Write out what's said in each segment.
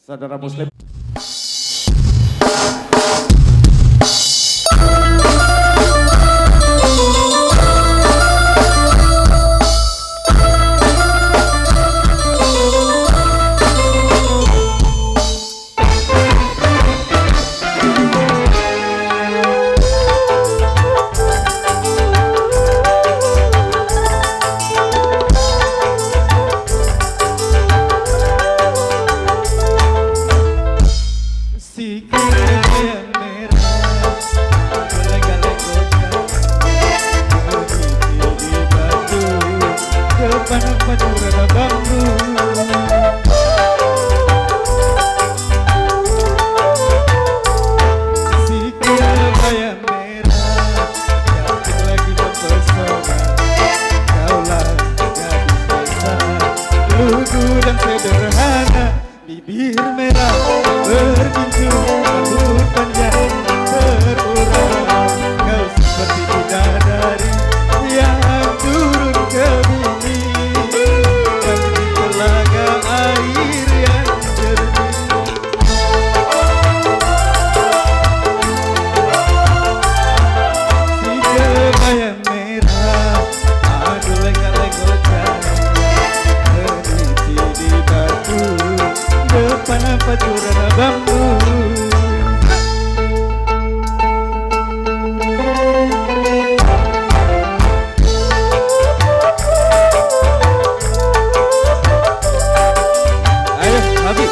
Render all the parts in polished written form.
Saudara Muslim. Dan sederhana, bibir merah berginju, rambut panjang terurai. Kau seperti bidadari yang turun ke bumi dan di telaga air yang jernih. Si kebaya merah, aduh lengkar-lengkar depan pacuran bambu. Ayo, Habib.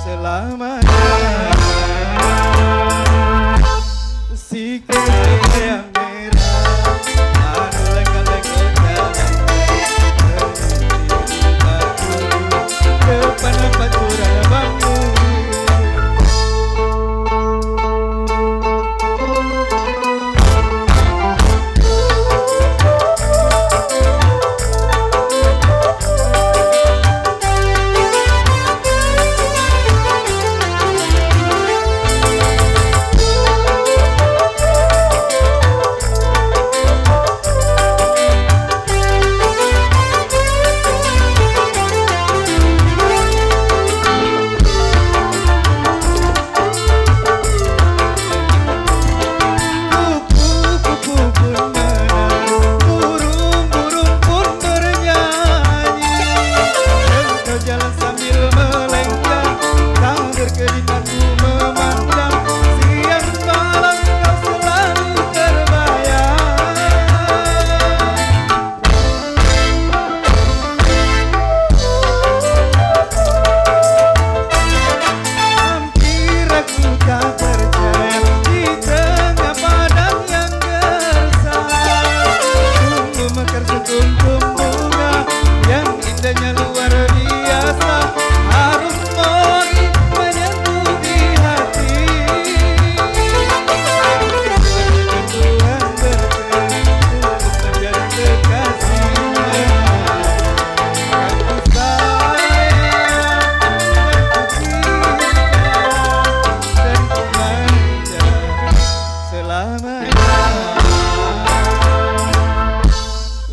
Selamanya.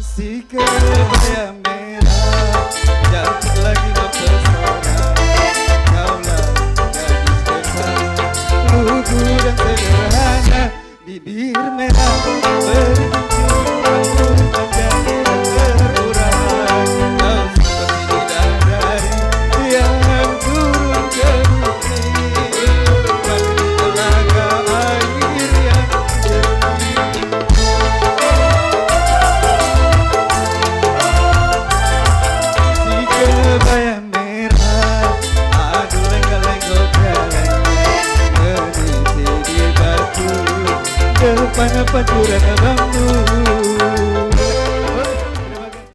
Si kebaya merah, cantik lagi mempesona. Kaulah gadis desa, lugu dan sederhana, bibir merah berkincir, rambut panjang dan terurai. Kau seperti bidadari yang turun ke bumi, mandi di telaga air yang jernih. Si kebaya merah, aduh lenggak-lenggok jalannya, meniti di batu depan pancuran